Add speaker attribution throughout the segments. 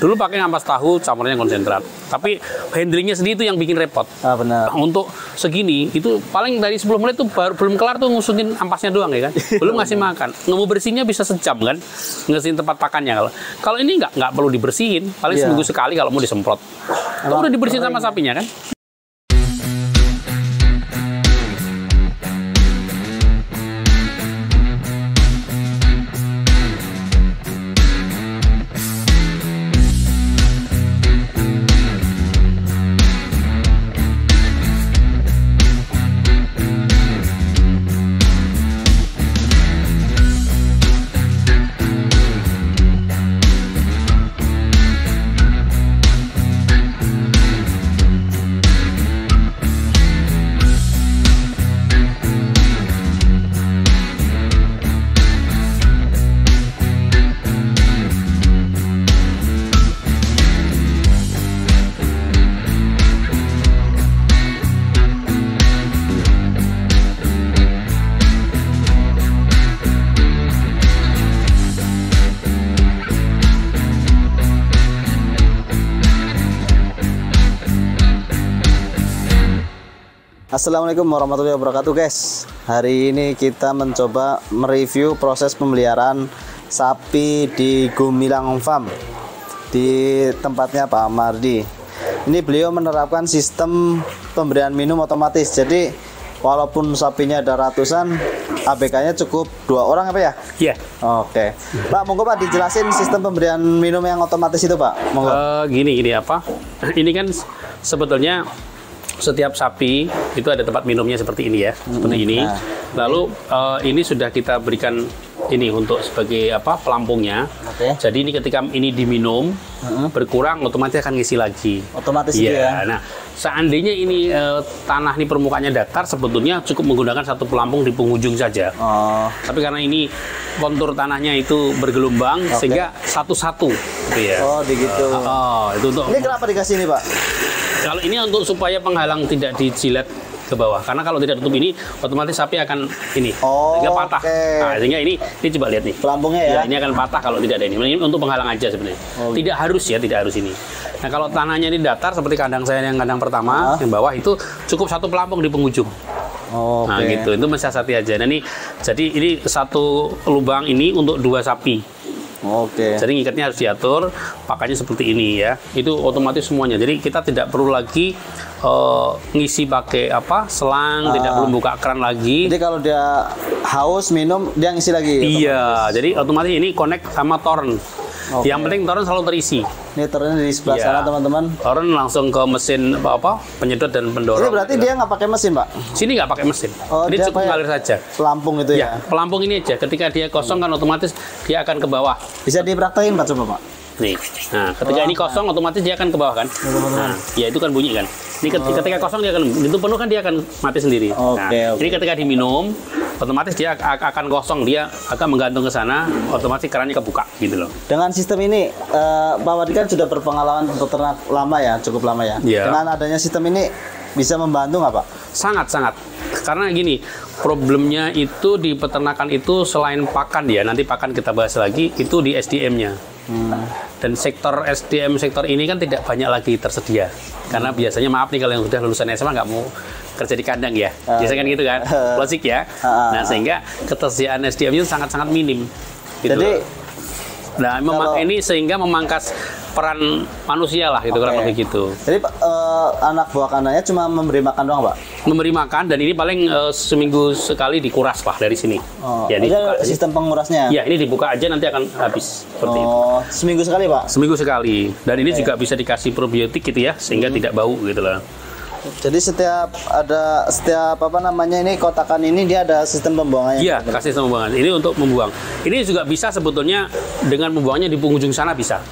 Speaker 1: Dulu pakai ampas tahu campurnya konsentrat. Tapi handlingnya sendiri itu yang bikin repot.
Speaker 2: Benar.
Speaker 1: Untuk segini itu paling dari 10 menit tuh baru belum kelar tuh ngusutin ampasnya doang ya kan. Belum ngasih makan. Nemu bersihnya bisa sejam kan. Ngasihin tempat pakannya kalau ini nggak perlu dibersihin. Paling seminggu sekali kalau mau disemprot. Itu udah dibersihin sama sapinya kan.
Speaker 2: Assalamualaikum warahmatullahi wabarakatuh guys. Hari ini kita mencoba mereview proses pemeliharaan sapi di Gumilang Farm, di tempatnya Pak Mardi. Ini beliau menerapkan sistem pemberian minum otomatis. Jadi walaupun sapinya ada ratusan, ABK-nya cukup 2 orang apa ya?
Speaker 1: Iya.
Speaker 2: Oke. Pak, monggo Pak dijelasin sistem pemberian minum yang otomatis itu Pak. Monggo.
Speaker 1: Gini apa? Ini kan sebetulnya setiap sapi itu ada tempat minumnya seperti ini ya, seperti ini. Lalu ini sudah kita berikan ini untuk sebagai pelampungnya. Jadi ini ketika ini diminum berkurang, otomatis akan ngisi lagi.
Speaker 2: Otomatis ya.
Speaker 1: Nah, seandainya ini tanah ini permukaannya datar, sebetulnya cukup menggunakan satu pelampung di penghujung saja. Tapi karena ini kontur tanahnya itu bergelombang, sehingga satu-satu, gitu ya.
Speaker 2: Begitu.
Speaker 1: Itu untuk.
Speaker 2: Ini kenapa dikasih ini Pak?
Speaker 1: Kalau ini untuk supaya penghalang tidak dijilat ke bawah, karena kalau tidak tutup ini, otomatis sapi akan ini, sehingga patah. Nah, sehingga ini coba lihat nih.
Speaker 2: Pelampungnya ya?
Speaker 1: Ini akan patah kalau tidak ada ini. Ini untuk penghalang aja sebenarnya. Tidak harus ya, tidak harus ini. Nah, kalau tanahnya ini datar seperti kandang saya yang kandang pertama, yang bawah itu cukup satu pelampung di penghujung. Nah, gitu. Itu mensiasati aja. Nah, jadi ini satu lubang ini untuk 2 sapi. Jadi ngikatnya harus diatur, pakannya seperti ini ya. Itu otomatis semuanya. Jadi kita tidak perlu lagi ngisi pakai selang, tidak perlu buka keran lagi.
Speaker 2: Jadi kalau dia haus minum, dia ngisi lagi.
Speaker 1: Iya, jadi otomatis ini connect sama torrent. Yang penting torrent selalu terisi.
Speaker 2: Ini torrent di sebelah sana teman-teman.
Speaker 1: Torrent langsung ke mesin penyedot dan pendorong.
Speaker 2: Ini berarti dia nggak pakai mesin Pak?
Speaker 1: Sini nggak pakai mesin. Ini cukup mengalir saja.
Speaker 2: Pelampung itu ya?
Speaker 1: Pelampung ini aja. Ketika dia kosong kan otomatis dia akan ke bawah.
Speaker 2: Bisa dipraktekin Pak, coba Pak.
Speaker 1: Nih, nah ketika ini kosong otomatis dia akan ke bawah kan? Nah, ya itu kan bunyi kan. Ini ketika kosong dia akan, itu penuh kan dia akan mati sendiri. Ini ketika diminum, otomatis dia akan kosong, dia akan menggantung ke sana, otomatis kerannya kebuka gitu loh.
Speaker 2: Dengan sistem ini, Pak Mardi kan sudah berpengalaman beternak lama ya, cukup lama ya. Dengan adanya sistem ini bisa membantu nggak Pak? Sangat.
Speaker 1: Karena gini, problemnya itu di peternakan itu selain pakan ya, nanti pakan kita bahas lagi, itu di SDM-nya. Dan sektor SDM sektor ini kan tidak banyak lagi tersedia. Karena biasanya maaf nih kalau yang sudah lulusan SMA nggak mau kerja di kandang ya. Biasanya kan gitu kan, logik ya. Nah sehingga ketersediaan SDM itu sangat-sangat minim. Gitu. Jadi, ini sehingga memangkas peran manusia lah gitu, kurang lebih gitu.
Speaker 2: Jadi anak buah kandangnya cuma memberi makan doang Pak?
Speaker 1: Memberi makan, dan ini paling seminggu sekali dikuras Pak dari sini.
Speaker 2: Ya, ada sistem pengurasnya?
Speaker 1: Ya, ini dibuka aja nanti akan habis seperti itu.
Speaker 2: Seminggu sekali Pak?
Speaker 1: Seminggu sekali. Dan ini juga bisa dikasih probiotik gitu ya, sehingga tidak bau gitu lah.
Speaker 2: Jadi setiap ini kotakan ini dia ada sistem pembuangannya?
Speaker 1: Iya, kasih sistem pembuangan. Ini untuk membuang. Ini juga bisa sebetulnya dengan membuangnya di penghujung sana bisa.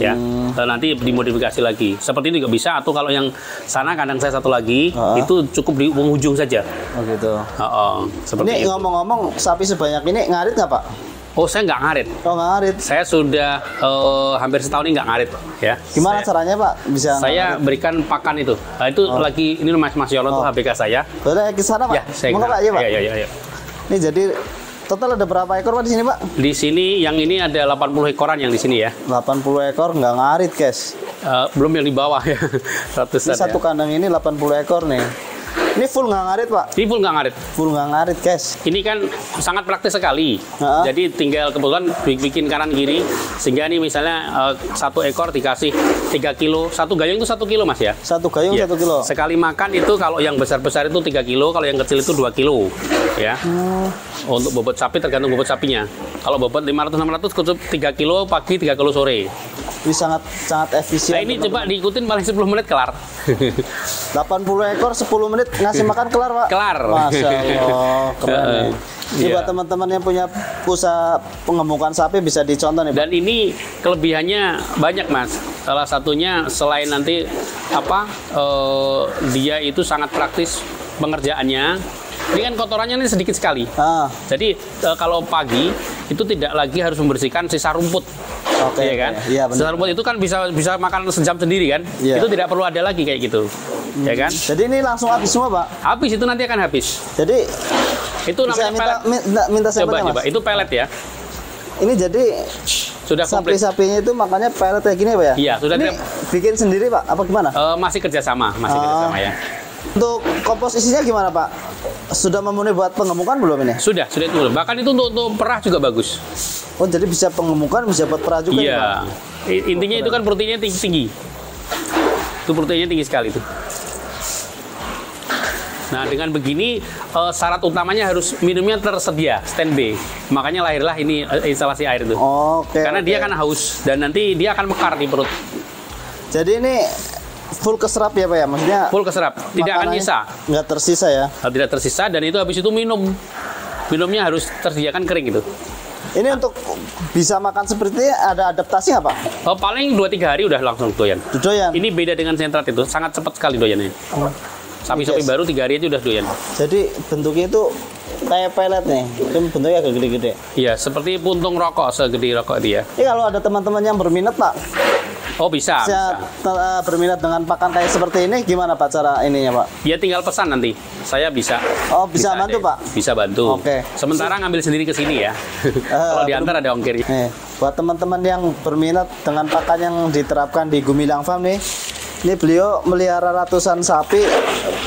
Speaker 1: Ya, nanti dimodifikasi lagi. Seperti ini juga bisa, atau kalau yang sana kandang saya satu lagi, itu cukup di penghujung saja.
Speaker 2: Seperti ini ngomong-ngomong, sapi sebanyak ini ngarit nggak Pak?
Speaker 1: Saya nggak ngarit.
Speaker 2: Nggak ngarit.
Speaker 1: Saya sudah hampir setahun ini nggak ngarit, ya.
Speaker 2: Gimana caranya Pak bisa?
Speaker 1: Saya berikan pakan itu. Nah, itu lagi ini Mas Yolon tuh HBK saya.
Speaker 2: Boleh ke sana Pak?
Speaker 1: Ya, saya
Speaker 2: Pak. Iya.
Speaker 1: Ini
Speaker 2: jadi Total ada berapa ekor Pak di sini Pak?
Speaker 1: Di sini yang ini ada 80 ekoran yang di sini ya.
Speaker 2: 80 ekor nggak ngarit guys.
Speaker 1: Belum yang di bawah ya. Ratusan
Speaker 2: Ini satu
Speaker 1: ya.
Speaker 2: kandang ini 80 ekor nih. Ini full nggak ngarit Pak?
Speaker 1: Ini full nggak ngarit.
Speaker 2: Full nggak ngarit guys.
Speaker 1: Ini kan sangat praktis sekali.
Speaker 2: Ha?
Speaker 1: Jadi tinggal kebetulan bikin kanan kiri. Sehingga ini misalnya satu ekor dikasih 3 kilo. Satu gayung itu 1 kilo Mas ya.
Speaker 2: Satu gayung
Speaker 1: Iya.
Speaker 2: 1 kilo.
Speaker 1: Sekali makan itu kalau yang besar-besar itu 3 kilo, kalau yang kecil itu 2 kilo. Ya. Untuk bobot sapi tergantung bobot sapinya. Kalau bobot 500-600 cukup 3 kilo pagi, 3 kilo sore.
Speaker 2: Ini sangat efisien.
Speaker 1: Nah ini coba diikutin paling 10 menit kelar.
Speaker 2: 80 ekor 10 menit ngasih makan kelar Pak?
Speaker 1: Kelar.
Speaker 2: Masya Allah, keren nih. Ini
Speaker 1: Iya.
Speaker 2: buat teman-teman yang punya usaha pengemukan sapi bisa dicontoh nih Pak.
Speaker 1: Dan ini kelebihannya banyak Mas. Salah satunya selain nanti dia itu sangat praktis pengerjaannya. Ini kan kotorannya ini sedikit sekali. Jadi kalau pagi itu tidak lagi harus membersihkan sisa rumput.
Speaker 2: Oke,
Speaker 1: Iya kan?
Speaker 2: iya, benar.
Speaker 1: Sisa rumput itu kan bisa makan sejam sendiri kan?
Speaker 2: Iya.
Speaker 1: Itu tidak perlu ada lagi kayak gitu. Ya kan?
Speaker 2: Jadi ini langsung habis semua Pak.
Speaker 1: Habis itu nanti akan habis.
Speaker 2: Jadi
Speaker 1: Itu
Speaker 2: bisa
Speaker 1: namanya pelet.
Speaker 2: minta
Speaker 1: Coba
Speaker 2: sampelnya
Speaker 1: coba.
Speaker 2: Mas.
Speaker 1: Itu pelet ya.
Speaker 2: Ini jadi
Speaker 1: Sudah komplit.
Speaker 2: sapi-sapinya itu makannya pelet kayak gini ya Pak ya?
Speaker 1: Iya, sudah
Speaker 2: Ini bikin sendiri Pak? Apa gimana?
Speaker 1: Masih kerjasama ya.
Speaker 2: Untuk kompos isinya gimana Pak? Sudah memenuhi buat pengemukan belum ini?
Speaker 1: Sudah itu. Bahkan itu untuk perah juga bagus.
Speaker 2: Oh jadi bisa pengemukan, bisa buat perah juga nih, Pak?
Speaker 1: Iya. Intinya itu kan proteinnya tinggi. Itu proteinnya tinggi sekali itu. Nah, dengan begini syarat utamanya harus minumnya tersedia, standby. Makanya lahirlah ini instalasi air itu.
Speaker 2: Oke.
Speaker 1: Karena dia kan haus dan nanti dia akan mekar di perut.
Speaker 2: Jadi ini full keserap ya Pak ya? Maksudnya
Speaker 1: Full keserap, tidak akan
Speaker 2: makanannya
Speaker 1: nyisa.
Speaker 2: nggak tersisa ya?
Speaker 1: Tidak tersisa dan itu habis itu minum. Minumnya harus tersediakan kering gitu.
Speaker 2: Ini untuk bisa makan seperti ini ada adaptasi nggak Pak?
Speaker 1: Paling 2-3 hari udah langsung doyan.
Speaker 2: Doyan.
Speaker 1: Ini beda dengan sentrat itu, sangat cepat sekali doyannya. Sapi-sapi
Speaker 2: Yes.
Speaker 1: baru 3 hari aja udah doyan.
Speaker 2: Jadi bentuknya itu kayak pelet nih. Itu bentuknya agak gede-gede.
Speaker 1: Iya, seperti puntung rokok, segede rokok dia.
Speaker 2: Ini kalau ada teman-teman yang berminat Pak,
Speaker 1: Oh bisa.
Speaker 2: berminat dengan pakan kayak seperti ini, gimana Pak cara ininya Pak?
Speaker 1: Ya tinggal pesan nanti. Saya bisa.
Speaker 2: Oh bisa bantu
Speaker 1: deh.
Speaker 2: Pak?
Speaker 1: Bisa bantu.
Speaker 2: Oke.
Speaker 1: Sementara ngambil sendiri ke sini ya. Kalau diantar ada ongkir.
Speaker 2: Nih, buat teman-teman yang berminat dengan pakan yang diterapkan di Gumilang Farm nih, ini beliau melihara ratusan sapi,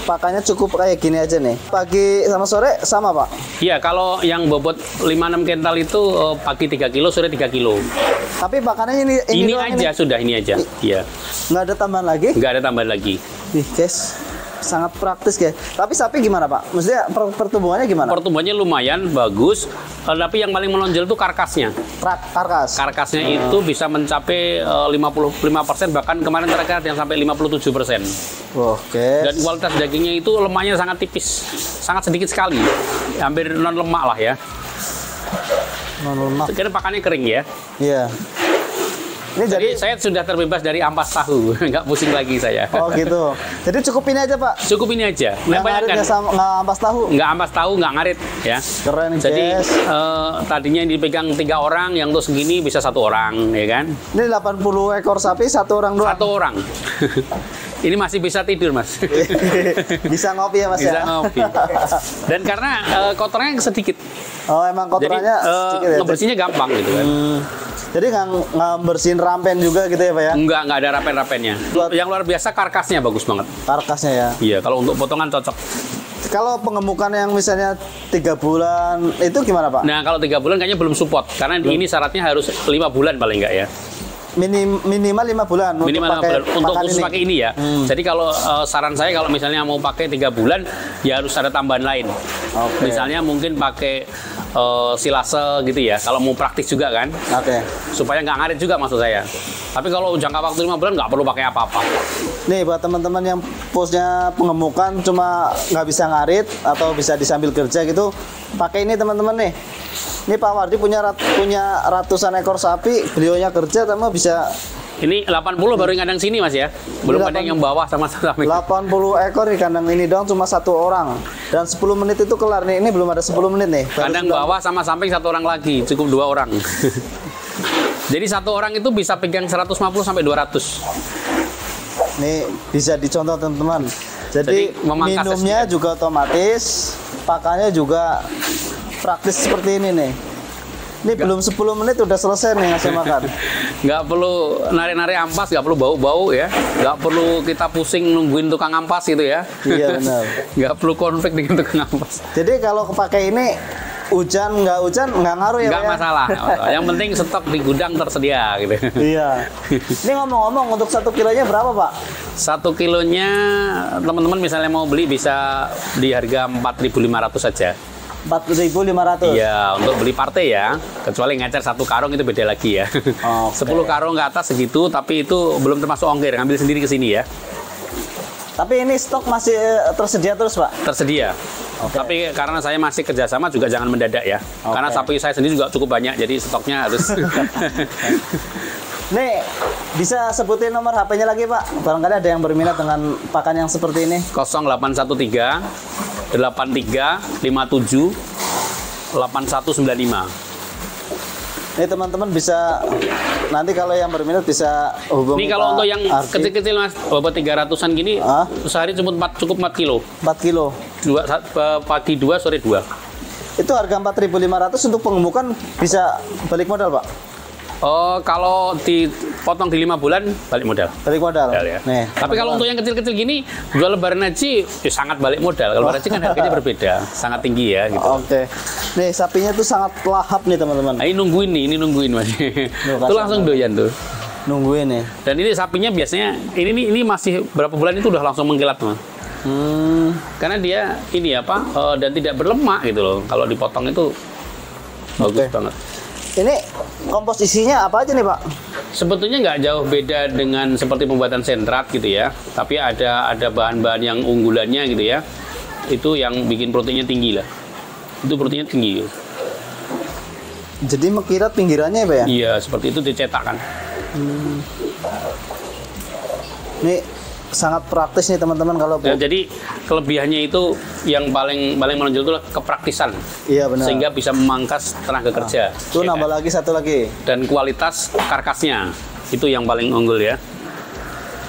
Speaker 2: pakannya cukup kayak gini aja nih. Pagi sama sore sama Pak?
Speaker 1: Iya, kalau yang bobot 5-6 kental itu pagi 3 kilo, sore 3 kilo.
Speaker 2: Tapi pakannya ini doang
Speaker 1: aja sudah, ini aja. Iya.
Speaker 2: Nggak ada tambahan lagi?
Speaker 1: Nggak ada tambahan lagi.
Speaker 2: Ih guys, sangat praktis guys. Tapi sapi gimana Pak? Maksudnya pertumbuhannya gimana?
Speaker 1: Pertumbuhannya lumayan bagus, tapi yang paling menonjol itu karkasnya.
Speaker 2: Karkas.
Speaker 1: Karkasnya itu bisa mencapai 55%, bahkan kemarin terakhir yang sampai 57%.
Speaker 2: Oke.
Speaker 1: Dan kualitas dagingnya itu lemaknya sangat tipis, sangat sedikit sekali, hampir non lemak lah ya.
Speaker 2: Non lemak.
Speaker 1: Kira pakannya kering ya.
Speaker 2: Iya. Ini
Speaker 1: Jadi
Speaker 2: jadi
Speaker 1: saya sudah terbebas dari ampas tahu, nggak pusing lagi saya.
Speaker 2: oh gitu. Jadi cukup ini aja Pak.
Speaker 1: Cukup ini aja.
Speaker 2: Nggak ngarit, nggak ampas tahu.
Speaker 1: Nggak ampas tahu, nggak ngarit ya.
Speaker 2: Keren
Speaker 1: Jadi
Speaker 2: guys.
Speaker 1: tadinya yang dipegang 3 orang, yang untuk segini bisa 1 orang, ya kan?
Speaker 2: Ini 80 ekor sapi, 1 orang doang.
Speaker 1: 1 orang. Ini masih bisa tidur mas.
Speaker 2: Bisa ngopi ya Mas
Speaker 1: Bisa
Speaker 2: ya?
Speaker 1: ngopi. Dan karena kotornya sedikit,
Speaker 2: Oh emang
Speaker 1: jadi
Speaker 2: kotorannya sedikit ya?
Speaker 1: ngebersihnya gampang gitu kan.
Speaker 2: Jadi nggak bersihin rampen juga gitu ya Pak ya?
Speaker 1: Nggak ada rapen-rapennya. Yang luar biasa karkasnya bagus banget.
Speaker 2: Karkasnya ya.
Speaker 1: Iya, kalau untuk potongan cocok.
Speaker 2: Kalau pengemukan yang misalnya 3 bulan itu gimana Pak?
Speaker 1: Nah, kalau 3 bulan kayaknya belum support karena ini syaratnya harus 5 bulan paling nggak ya.
Speaker 2: Minimal 5 bulan
Speaker 1: Minimal 5 bulan untuk
Speaker 2: pakan
Speaker 1: khusus pakai ini ya. Jadi kalau saran saya kalau misalnya mau pakai 3 bulan ya harus ada tambahan lain.
Speaker 2: Oke.
Speaker 1: Misalnya mungkin pakai silase gitu ya. Kalau mau praktis juga kan.
Speaker 2: Oke.
Speaker 1: Supaya nggak ngarit juga maksud saya. Tapi kalau jangka waktu 5 bulan nggak perlu pakai apa-apa.
Speaker 2: Nih buat teman-teman yang posnya pengemukan cuma nggak bisa ngarit atau bisa disambil kerja gitu, pakai ini teman-teman nih. Ini Pak Wardi punya ratusan ekor sapi, beliaunya kerja tapi bisa
Speaker 1: Ini 80 baru yang kandang sini mas ya. Belum ada yang bawah sama sekali.
Speaker 2: 80 ekor di kandang ini doang cuma 1 orang. Dan 10 menit itu kelar nih. Ini belum ada 10 menit nih. Baru
Speaker 1: Kandang
Speaker 2: 9.
Speaker 1: bawah sama samping 1 orang lagi, cukup 2 orang. Jadi 1 orang itu bisa pegang 150 sampai 200.
Speaker 2: Nih bisa dicontoh teman-teman. Jadi
Speaker 1: memangkas
Speaker 2: minumnya juga otomatis, pakannya juga praktis seperti ini nih. Ini belum 10 menit udah selesai nih ngasih makan.
Speaker 1: Nggak perlu nari-nari ampas, nggak perlu bau-bau ya. Nggak perlu kita pusing nungguin tukang ampas gitu ya.
Speaker 2: Iya benar.
Speaker 1: Nggak perlu konflik dengan tukang ampas.
Speaker 2: Jadi kalau pakai ini hujan nggak ngaruh ya,
Speaker 1: Nggak
Speaker 2: Pak, ya?
Speaker 1: masalah. Yang penting stok di gudang tersedia gitu.
Speaker 2: Iya. Ini ngomong-ngomong untuk 1 kilonya berapa, Pak?
Speaker 1: 1 kilonya teman-teman misalnya mau beli bisa di harga 4.500 saja.
Speaker 2: 4.500.
Speaker 1: Iya, untuk beli partai ya. Kecuali ngecer 1 karung itu beda lagi ya.
Speaker 2: Oke.
Speaker 1: 10 karung ke atas segitu, tapi itu belum termasuk ongkir. Ngambil sendiri ke sini ya.
Speaker 2: Tapi ini stok masih tersedia terus, Pak?
Speaker 1: Tersedia.
Speaker 2: Oke.
Speaker 1: Tapi karena saya masih kerjasama juga jangan mendadak ya.
Speaker 2: Oke.
Speaker 1: Karena sapi saya sendiri juga cukup banyak, jadi stoknya harus.
Speaker 2: Nih, bisa sebutin nomor HP-nya lagi, Pak? Barangkali ada yang berminat dengan pakan yang seperti ini.
Speaker 1: 0813 83 57 8195.
Speaker 2: Ini teman-teman bisa nanti kalau yang berminat bisa hubungi.
Speaker 1: Ini kalau
Speaker 2: Pak
Speaker 1: untuk yang
Speaker 2: Ardi.
Speaker 1: kecil-kecil Mas, bobot 300-an gini, sehari cukup 4 kilo.
Speaker 2: 4 kilo.
Speaker 1: Pagi 2, sore 2.
Speaker 2: Itu harga 4.500 untuk pengemukan bisa balik modal, Pak?
Speaker 1: Oh, kalau dipotong di 5 bulan balik modal.
Speaker 2: Balik modal.
Speaker 1: Ya.
Speaker 2: Nih.
Speaker 1: Tapi kalau untuk yang kecil-kecil gini, jual lebaran haji sangat balik modal. Kalau lebaran haji kan harganya berbeda, sangat tinggi ya gitu.
Speaker 2: Oke. Nih, sapinya tuh sangat lahap nih, teman-teman.
Speaker 1: Nah, ini nungguin Mas. Itu langsung doyan tuh.
Speaker 2: Nungguin nih.
Speaker 1: Dan ini sapinya biasanya ini masih berapa bulan itu udah langsung mengkilat, Mas. Karena dia ini apa? Dan tidak berlemak gitu loh. Kalau dipotong itu bagus banget.
Speaker 2: Ini kompos isinya apa aja nih, Pak?
Speaker 1: Sebetulnya nggak jauh beda dengan seperti pembuatan sentrat gitu ya. Tapi ada bahan-bahan yang unggulannya gitu ya. Itu yang bikin proteinnya tinggi lah. Itu proteinnya tinggi.
Speaker 2: Jadi mengkirat pinggirannya ya, Pak ya?
Speaker 1: Iya, seperti itu dicetak kan.
Speaker 2: Ini sangat praktis nih teman-teman kalau
Speaker 1: Ya, jadi kelebihannya itu yang paling menonjol itu kepraktisan.
Speaker 2: Iya benar.
Speaker 1: Sehingga bisa memangkas tenaga kerja.
Speaker 2: Tuh
Speaker 1: Ya
Speaker 2: nambah
Speaker 1: kan?
Speaker 2: lagi satu lagi.
Speaker 1: Dan kualitas karkasnya itu yang paling unggul ya.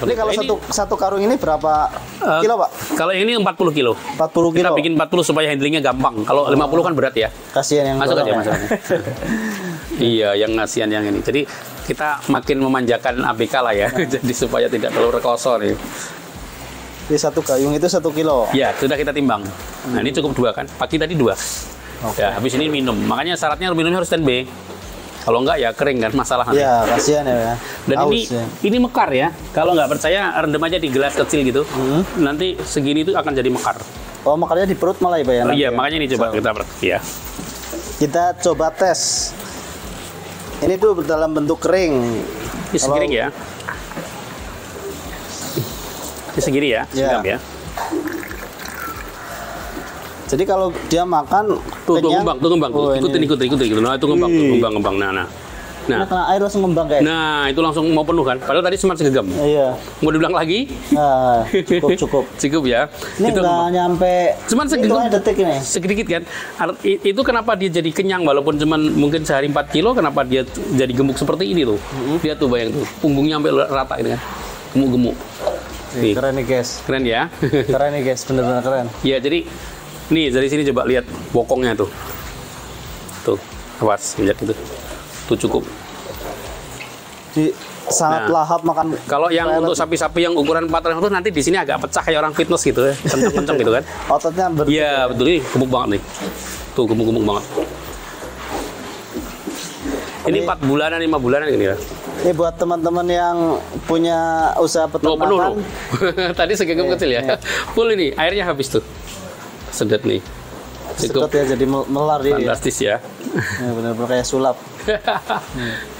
Speaker 2: Ini kalau satu karung ini berapa kilo, Pak?
Speaker 1: Kalau yang ini 40 kilo.
Speaker 2: 40
Speaker 1: Kita
Speaker 2: kilo.
Speaker 1: bikin 40 supaya handlingnya gampang. Kalau 50 kan berat ya.
Speaker 2: Kasihan yang
Speaker 1: Masuk aja,
Speaker 2: dorong
Speaker 1: masuk
Speaker 2: ya.
Speaker 1: aja. Iya, yang ngasihan yang ini. Jadi kita makin memanjakan ABK lah ya. Jadi supaya tidak terlalu rekoso nih.
Speaker 2: Di satu gayung itu 1 kilo.
Speaker 1: Ya, sudah kita timbang. Nah, ini cukup 2 kan? Pagi tadi 2.
Speaker 2: Oke.
Speaker 1: Ya, habis ini minum. Makanya syaratnya minumnya harus standby. Kalau enggak ya kering kan masalah.
Speaker 2: Iya, kasihan ya.
Speaker 1: Dan
Speaker 2: Haus, ya.
Speaker 1: ini mekar ya. Kalau nggak percaya rendam aja di gelas kecil gitu. Nanti segini itu akan jadi mekar.
Speaker 2: Oh, makannya di perut malah ya, Pak ya?
Speaker 1: Oh,
Speaker 2: nanti
Speaker 1: iya,
Speaker 2: ya?
Speaker 1: makanya ini coba kita ya.
Speaker 2: Kita coba tes. Ini tuh dalam bentuk kering.
Speaker 1: Ini segini ya. Ini segini ya,
Speaker 2: Iya.
Speaker 1: segam ya.
Speaker 2: Jadi kalau dia makan
Speaker 1: Tuh
Speaker 2: kenyang,
Speaker 1: ngembang.
Speaker 2: oh,
Speaker 1: Ikutin. Nah, itu ngembang, ngembang. Nah.
Speaker 2: Nah, kena air langsung ngembang guys.
Speaker 1: Nah, itu langsung mau penuh kan. Padahal tadi cuma segegam.
Speaker 2: Iya.
Speaker 1: Mau dibilang lagi?
Speaker 2: Nah, cukup.
Speaker 1: Cukup ya.
Speaker 2: Ini
Speaker 1: Itu
Speaker 2: nggak
Speaker 1: ngembang.
Speaker 2: nyampe.
Speaker 1: Cuman
Speaker 2: ini hitungannya detik ini.
Speaker 1: sedikit kan. Itu kenapa dia jadi kenyang walaupun cuman mungkin sehari 4 kilo, kenapa dia jadi gemuk seperti ini tuh. Dia tuh bayang tuh, punggungnya sampai rata gitu kan. Gemuk-gemuk. Nih.
Speaker 2: Keren nih guys.
Speaker 1: Keren ya.
Speaker 2: Keren nih guys, bener-bener keren.
Speaker 1: Ya, jadi nih dari sini coba lihat bokongnya tuh. Tuh, awas lihat itu. Tuh cukup.
Speaker 2: Di sangat
Speaker 1: Nah.
Speaker 2: lahap makan.
Speaker 1: Kalau yang untuk sapi-sapi yang ukuran 400 itu nanti di sini agak pecah kayak orang fitness gitu ya. Kenceng-kenceng gitu kan.
Speaker 2: Ototnya
Speaker 1: Iya, betul, ini gemuk banget nih. Tuh gemuk-gemuk banget. Ini 4 bulanan, 5 bulanan gini ya.
Speaker 2: Ini buat teman-teman yang punya usaha
Speaker 1: Loh, penuh loh.
Speaker 2: peternakan.
Speaker 1: Tadi segegam kecil ya. Full ini, airnya habis tuh. Sedot nih.
Speaker 2: Sedot ya, jadi melar dia.
Speaker 1: Fantastis ya.
Speaker 2: Ya, bener-bener kayak sulap.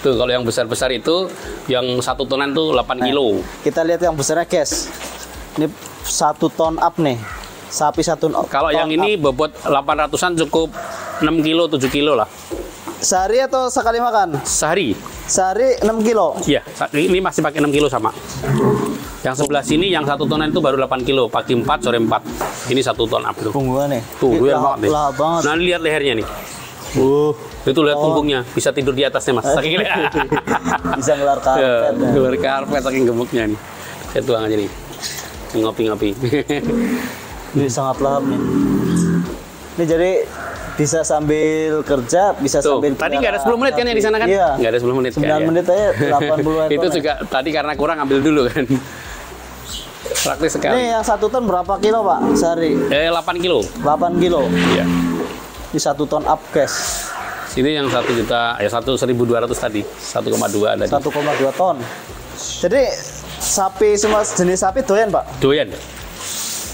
Speaker 1: Tuh kalau yang besar-besar itu yang 1 tonan tuh 8 kilo.
Speaker 2: Kita lihat yang besarnya guys. Ini 1 ton up nih. Sapi 1 ton.
Speaker 1: Kalau yang ini bobot 800-an cukup 6 kilo, 7 kilo lah.
Speaker 2: Sehari atau sekali makan?
Speaker 1: Sehari.
Speaker 2: Sehari 6 kilo.
Speaker 1: Iya, ini masih pakai 6 kilo sama. Yang sebelah sini yang 1 tonan itu baru 8 kilo, pagi 4, sore 4. Ini 1 ton up tuh.
Speaker 2: Punggungan nih.
Speaker 1: Tuh,
Speaker 2: Ini
Speaker 1: doyan banget nih.
Speaker 2: lahap banget.
Speaker 1: Nah, lihat lehernya nih. Itu lihat punggungnya, bisa tidur di atasnya Mas. Saking
Speaker 2: Bisa ngelar karpet. ya.
Speaker 1: Keluar karpet saking gemuknya nih. Saya tuang aja nih. Ngopi-ngopi.
Speaker 2: Ini sangat lahap nih. Ini jadi bisa sambil kerja, bisa
Speaker 1: Tuh,
Speaker 2: sambil
Speaker 1: tadi nggak ada 10 menit kan yang di sana kan?
Speaker 2: Iya.
Speaker 1: Nggak ada 10 menit
Speaker 2: 9
Speaker 1: kan, ya?
Speaker 2: menit aja 80 ekor.
Speaker 1: Itu juga tadi karena kurang ambil dulu kan. Praktis sekali.
Speaker 2: Ini yang 1 ton berapa kilo Pak sehari?
Speaker 1: 8 kilo.
Speaker 2: 8 kilo.
Speaker 1: Iya.
Speaker 2: Ini 1 ton up guys.
Speaker 1: Sini yang 1 juta, 1.200 tadi. 1,2 ada.
Speaker 2: 1,2 ton. Jadi sapi semua jenis sapi doyan Pak.
Speaker 1: Doyan.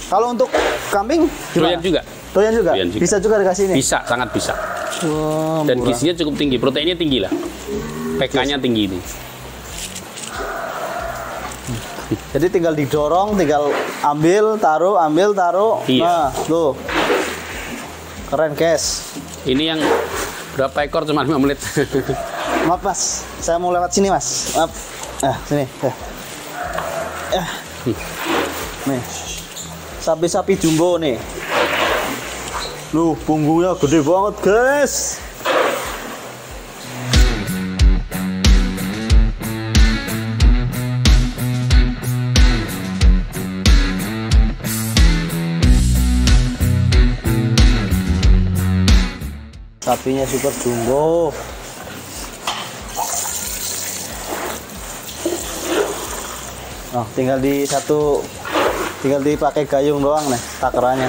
Speaker 2: Kalau untuk kambing
Speaker 1: Doyan
Speaker 2: gimana?
Speaker 1: juga.
Speaker 2: Doyan juga.
Speaker 1: Doyan juga.
Speaker 2: Bisa juga dikasih ini.
Speaker 1: Bisa, sangat bisa.
Speaker 2: Wah,
Speaker 1: Dan
Speaker 2: murah.
Speaker 1: gizinya cukup tinggi, proteinnya tinggi lah. PK-nya tinggi ini.
Speaker 2: Jadi tinggal didorong, tinggal ambil, taruh.
Speaker 1: Iya.
Speaker 2: Nah, tuh. Keren, guys.
Speaker 1: Ini yang berapa ekor cuma 5 menit.
Speaker 2: Maaf, Mas. Saya mau lewat sini, Mas. Maaf. Sini. Nih. Sapi-sapi jumbo nih. Loh, punggungnya gede banget, guys. Sapinya super jumbo. Nah, tinggal dipakai gayung doang nih takarannya.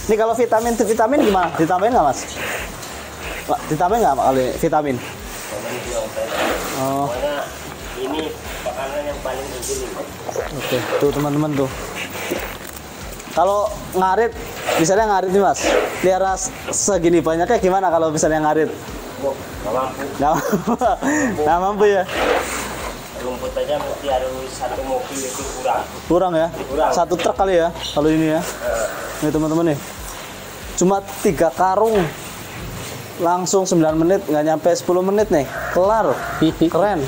Speaker 2: Ini kalau vitamin gimana? Ditambahin nggak Mas? Pak, ditambahin nggak kali vitamin? Oh.
Speaker 3: Ini makanan yang paling penting.
Speaker 2: Oke, tuh teman-teman tuh. Kalau ngarit, misalnya ngarit nih Mas, pelihara segini banyaknya gimana kalau misalnya ngarit?
Speaker 3: Nggak mampu.
Speaker 2: Nggak mampu ya?
Speaker 3: Rumput aja mesti harus 1 mobil itu kurang.
Speaker 2: Kurang ya?
Speaker 3: Kurang.
Speaker 2: 1 truk kali ya kalau ini ya. Nih teman-teman nih. Cuma 3 karung. Langsung 9 menit, nggak nyampe 10 menit nih. Kelar. Keren.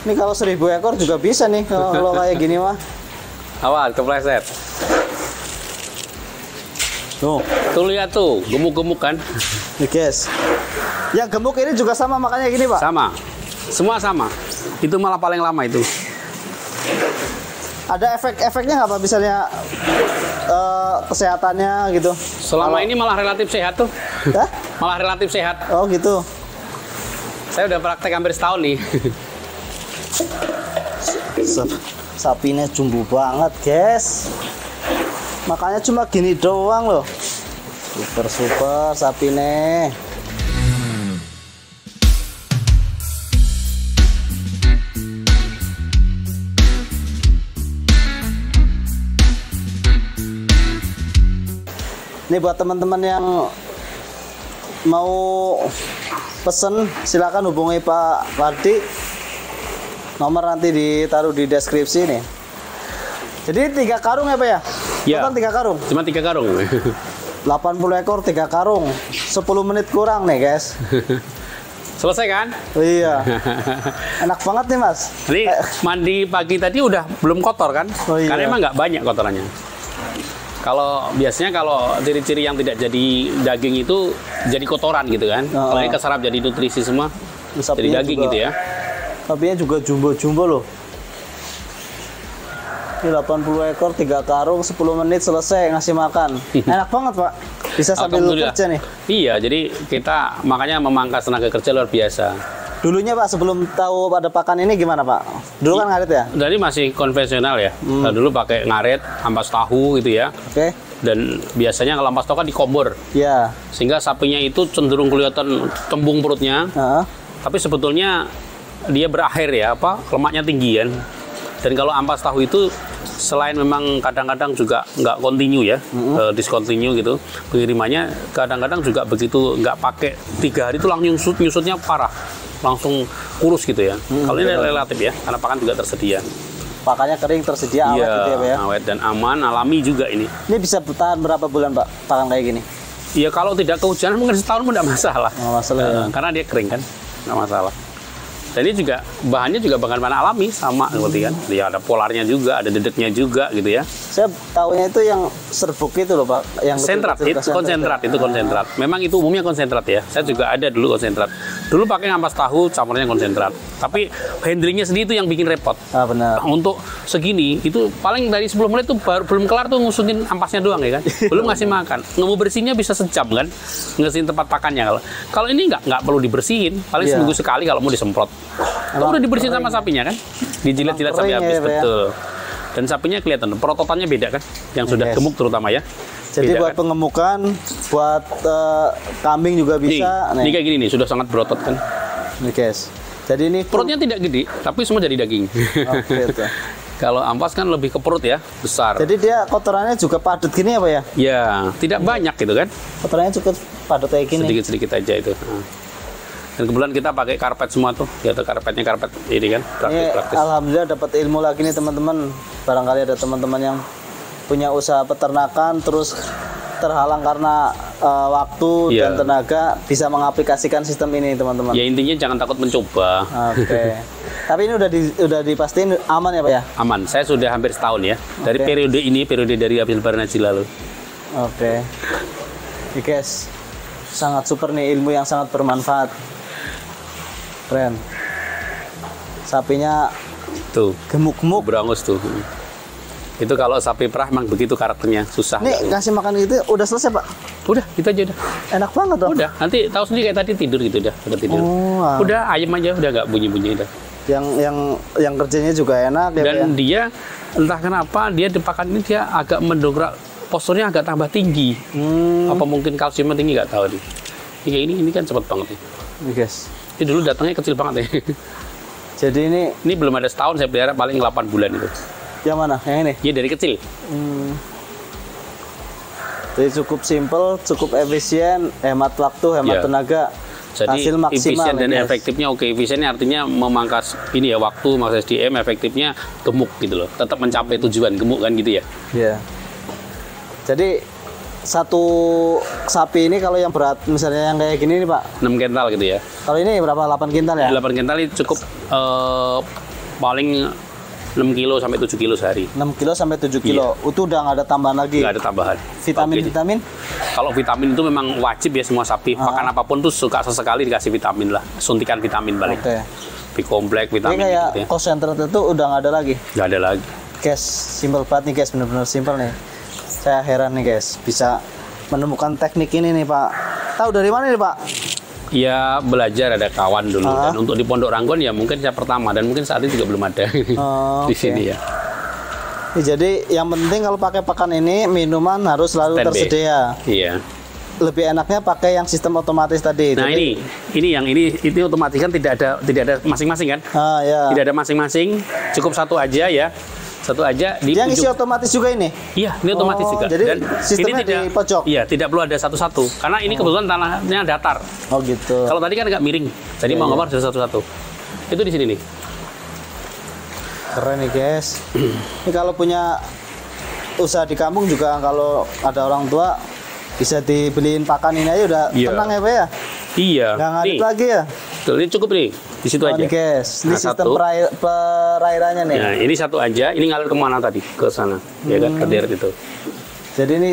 Speaker 2: Ini kalau 1000 ekor juga bisa nih kalau kayak gini mah.
Speaker 1: Awas, kepleset.
Speaker 2: Tuh,
Speaker 1: Tuh lihat tuh, gemuk-gemuk kan?
Speaker 2: nih guys. Yang gemuk ini juga sama makanya gini Pak.
Speaker 1: Sama. Semua sama. Itu malah paling lama itu.
Speaker 2: Ada efek-efeknya nggak Pak misalnya kesehatannya gitu?
Speaker 1: Selama ini malah relatif sehat tuh.
Speaker 2: Hah?
Speaker 1: Malah relatif sehat.
Speaker 2: Oh gitu.
Speaker 1: Saya udah praktek hampir setahun nih.
Speaker 2: Sapinya jumbo banget guys. Makanya cuma gini doang loh. Super sapinya. Ini buat teman-teman yang mau pesen silakan hubungi Pak Wardi. Nomor nanti ditaruh di deskripsi nih. Jadi 3 karung ya Pak ya?
Speaker 1: Ya.
Speaker 2: Total 3 karung.
Speaker 1: Cuma 3 karung.
Speaker 2: 80 ekor 3 karung. 10 menit kurang nih guys.
Speaker 1: Selesai kan?
Speaker 2: Oh, iya. Enak banget nih Mas.
Speaker 1: Ini mandi pagi tadi udah belum kotor kan?
Speaker 2: Oh, iya.
Speaker 1: Karena emang nggak banyak kotorannya. Kalau biasanya kalau ciri-ciri yang tidak jadi daging itu jadi kotoran gitu kan?
Speaker 2: Oh.
Speaker 1: Kalau ini keserap jadi nutrisi semua,
Speaker 2: Sapinya
Speaker 1: jadi daging
Speaker 2: juga-
Speaker 1: gitu ya.
Speaker 2: Sapinya juga jumbo-jumbo loh. Ini 80 ekor 3 karung 10 menit selesai ngasih makan. Enak banget Pak. Bisa sambil
Speaker 1: Alhamdulillah.
Speaker 2: kerja nih.
Speaker 1: Iya, jadi kita makanya memangkas tenaga kerja luar biasa.
Speaker 2: Dulunya Pak sebelum tahu pada pakan ini gimana Pak? Dulu kan ngarit ya?
Speaker 1: Jadi masih konvensional ya. Nah, dulu pakai ngaret, ampas tahu gitu ya.
Speaker 2: Oke.
Speaker 1: Dan biasanya kalau ampas tahu kan dikobor.
Speaker 2: Ya.
Speaker 1: Sehingga sapinya itu cenderung kelihatan tembung perutnya.
Speaker 2: Heeh.
Speaker 1: Tapi sebetulnya dia berakhir ya, lemaknya tinggi kan. Dan kalau ampas tahu itu selain memang kadang-kadang juga nggak continue ya, discontinue gitu pengirimannya, kadang-kadang juga begitu nggak pakai 3 hari itu langsung nyusutnya parah, langsung kurus gitu ya. Kalau ini relatif ya, karena pakan juga tersedia.
Speaker 2: Pakannya kering tersedia awet gitu ya Pak ya?
Speaker 1: Awet dan aman, alami juga ini.
Speaker 2: Ini bisa bertahan berapa bulan Pak pakan kayak gini?
Speaker 1: Ya kalau tidak kehujanan mungkin setahun pun tidak masalah.
Speaker 2: Nggak masalah ya?
Speaker 1: Karena dia kering kan, nggak masalah. Dan ini juga bahannya juga bahan alami sama seperti kan. Dia ada polarnya juga, ada dedeknya juga gitu ya.
Speaker 2: Saya tahunya itu yang serbuk itu loh Pak, yang
Speaker 1: Konsentrat,
Speaker 2: betul-betul
Speaker 1: itu konsentrat, itu konsentrat. Memang itu umumnya konsentrat ya. Saya juga ada dulu konsentrat. Dulu pakai ampas tahu, campurnya konsentrat. Tapi handlingnya sendiri itu yang bikin repot.
Speaker 2: Ah benar.
Speaker 1: Untuk segini itu paling dari 10 menit tuh baru belum kelar tuh ngusutin ampasnya doang ya kan. Belum ngasih makan. Ngemu bersihnya bisa sejam kan. Ngasihin tempat pakannya kalau ini nggak perlu dibersihin. Paling
Speaker 2: Iya.
Speaker 1: seminggu sekali kalau mau disemprot. Itu udah dibersihin sama sapinya kan. Dijilat-jilat sampai
Speaker 2: kering
Speaker 1: habis
Speaker 2: ya, Pak, ya?
Speaker 1: betul. Dan sapinya kelihatan prototannya beda kan. Yang sudah
Speaker 2: Yes.
Speaker 1: gemuk terutama ya.
Speaker 2: Jadi
Speaker 1: Beda
Speaker 2: buat
Speaker 1: kan?
Speaker 2: pengemukan, buat kambing juga bisa.
Speaker 1: Ini kayak gini nih, sudah sangat berotot kan.
Speaker 2: Nih guys. Jadi ini
Speaker 1: Perutnya tidak gede, tapi semua jadi daging.
Speaker 2: Oke, tuh.
Speaker 1: Kalau ampas kan lebih ke perut ya, besar.
Speaker 2: Jadi dia kotorannya juga padat gini ya Pak ya?
Speaker 1: Ya, tidak banyak gitu kan.
Speaker 2: Kotorannya cukup padat kayak gini.
Speaker 1: Sedikit-sedikit aja itu. Dan kebetulan kita pakai karpet semua tuh. Ya, karpetnya karpet ini kan,
Speaker 2: Ini
Speaker 1: praktis.
Speaker 2: alhamdulillah dapat ilmu lagi nih teman-teman. Barangkali ada teman-teman yang punya usaha peternakan terus terhalang karena waktu
Speaker 1: Iya.
Speaker 2: dan tenaga, bisa mengaplikasikan sistem ini teman-teman.
Speaker 1: Ya intinya jangan takut mencoba.
Speaker 2: Oke. Tapi ini udah dipastiin aman ya Pak ya?
Speaker 1: Aman. Saya sudah hampir setahun ya. Dari
Speaker 2: Oke.
Speaker 1: periode dari habis lebaran haji lalu.
Speaker 2: Oke. Oke guys, sangat super nih, ilmu yang sangat bermanfaat. Keren. Sapinya
Speaker 1: Tuh,
Speaker 2: gemuk-gemuk.
Speaker 1: berangus tuh. Itu kalau sapi perah memang begitu karakternya, susah.
Speaker 2: Nih ngasih makan gitu udah selesai Pak.
Speaker 1: Udah, kita aja udah.
Speaker 2: Enak banget dong.
Speaker 1: Udah, nanti tahu sendiri kayak tadi tidur gitu udah tidur.
Speaker 2: Oh, ah.
Speaker 1: Udah ayam aja udah nggak bunyi-bunyi udah.
Speaker 2: Yang kerjanya juga enak ya, Pak ya?
Speaker 1: Dan dia entah kenapa dia di pakan ini dia agak mendongkrak, posturnya agak tambah tinggi. Apa mungkin kalsiumnya tinggi nggak tahu nih. Ini kan cepet banget nih.
Speaker 2: Nih, guys.
Speaker 1: Ini dulu datangnya kecil banget ya.
Speaker 2: Jadi
Speaker 1: Ini belum ada setahun saya pelihara paling 8 bulan itu.
Speaker 2: yang mana? Yang ini?
Speaker 1: Iya dari kecil.
Speaker 2: Jadi cukup simple, cukup efisien, hemat waktu, hemat
Speaker 1: Ya.
Speaker 2: tenaga.
Speaker 1: Jadi
Speaker 2: Hasil maksimal
Speaker 1: efisien dan
Speaker 2: nih, guys.
Speaker 1: efektifnya oke. Efisiennya artinya memangkas ini ya waktu, mengangkas SDM, efektifnya gemuk gitu loh. Tetap mencapai tujuan gemuk kan gitu ya.
Speaker 2: Iya. Jadi satu sapi ini kalau yang berat misalnya yang kayak gini nih Pak.
Speaker 1: 6 kental gitu ya.
Speaker 2: Kalau ini berapa? 8 kintal ya?
Speaker 1: 8 kental itu cukup paling 6 kilo sampai 7 kilo sehari.
Speaker 2: 6 kilo sampai 7 kilo. Itu udah nggak ada tambahan lagi.
Speaker 1: Nggak ada tambahan.
Speaker 2: Vitamin-vitamin?
Speaker 1: Kalau vitamin itu memang wajib ya semua sapi. Makan apapun tuh suka sesekali dikasih vitamin lah. Suntikan vitamin balik.
Speaker 2: Oke.
Speaker 1: B-komplek,
Speaker 2: Ini
Speaker 1: vitamin
Speaker 2: kayak
Speaker 1: gitu ya.
Speaker 2: konsentrat itu udah nggak ada lagi.
Speaker 1: Nggak ada lagi.
Speaker 2: Guys, simple banget nih guys, bener-bener simple nih. Saya heran nih guys, bisa menemukan teknik ini nih Pak. Tahu dari mana nih Pak?
Speaker 1: Ya belajar ada kawan dulu.
Speaker 2: Ah.
Speaker 1: Dan untuk di Pondok Ranggon ya mungkin saya pertama. Dan mungkin saat ini juga belum ada
Speaker 2: Oh,
Speaker 1: di
Speaker 2: oke.
Speaker 1: sini ya.
Speaker 2: Jadi yang penting kalau pakai pakan ini minuman harus selalu
Speaker 1: Standby.
Speaker 2: tersedia.
Speaker 1: Iya.
Speaker 2: Lebih enaknya pakai yang sistem otomatis tadi.
Speaker 1: Nah
Speaker 2: Jadi-
Speaker 1: ini otomatis kan tidak ada masing-masing kan?
Speaker 2: Ah ya.
Speaker 1: Tidak ada masing-masing, cukup satu aja ya. Satu aja di
Speaker 2: Dia ngisi
Speaker 1: ujung.
Speaker 2: otomatis juga ini.
Speaker 1: Iya, ini otomatis
Speaker 2: Oh,
Speaker 1: juga.
Speaker 2: jadi sistemnya di pojok?
Speaker 1: Iya, tidak perlu ada satu-satu. Karena ini kebetulan tanahnya datar.
Speaker 2: Oh gitu.
Speaker 1: Kalau tadi kan agak miring. Jadi mau ngomong harus satu-satu. Itu di sini nih.
Speaker 2: Keren nih guys. Ini kalau punya usaha di kampung juga, kalau ada orang tua bisa dibeliin pakan ini aja udah
Speaker 1: Iya.
Speaker 2: tenang ya Pak ya.
Speaker 1: Iya.
Speaker 2: Nggak ngarit
Speaker 1: Nih,
Speaker 2: lagi ya.
Speaker 1: betul, ini cukup nih. Di situ
Speaker 2: Oh,
Speaker 1: aja.
Speaker 2: nih guys. Ini
Speaker 1: Nah,
Speaker 2: sistem
Speaker 1: satu.
Speaker 2: perairannya nih.
Speaker 1: Nah, ini satu aja. Ini ngalir kemana tadi? Ke sana. Ya kan, ke daerah itu.
Speaker 2: Jadi ini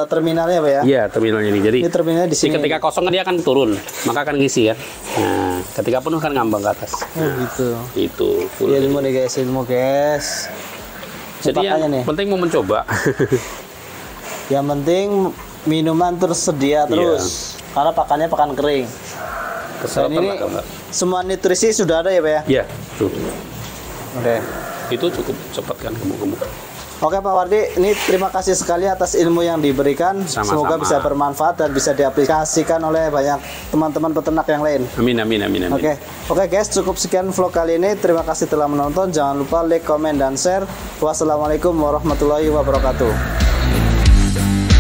Speaker 2: terminalnya Pak ya.
Speaker 1: Iya, terminalnya ini. Jadi
Speaker 2: Ini terminalnya di
Speaker 1: jadi
Speaker 2: sini.
Speaker 1: ketika kosong kan dia akan turun, maka akan ngisi kan. Nah, ketika penuh kan ngambang ke atas.
Speaker 2: Oh gitu.
Speaker 1: Itu full.
Speaker 2: Ilmu nih guys, ilmu guys.
Speaker 1: Jadi yang
Speaker 2: Makanya nih.
Speaker 1: penting mau mencoba.
Speaker 2: Yang penting minuman tersedia terus. Karena pakannya pakan kering.
Speaker 1: Kesel
Speaker 2: Dan ini
Speaker 1: atau enggak?
Speaker 2: semua nutrisi sudah ada ya Pak ya.
Speaker 1: Iya, tuh.
Speaker 2: Oke.
Speaker 1: Itu cukup cepat kan gemuk-gemuk.
Speaker 2: Oke Pak Wardi, ini terima kasih sekali atas ilmu yang diberikan.
Speaker 1: Sama-sama.
Speaker 2: Semoga bisa bermanfaat dan bisa diaplikasikan oleh banyak teman-teman peternak yang lain.
Speaker 1: Amin, amin, amin, amin.
Speaker 2: Oke guys, cukup sekian vlog kali ini. Terima kasih telah menonton. Jangan lupa like, komen, dan share. Wassalamualaikum warahmatullahi wabarakatuh.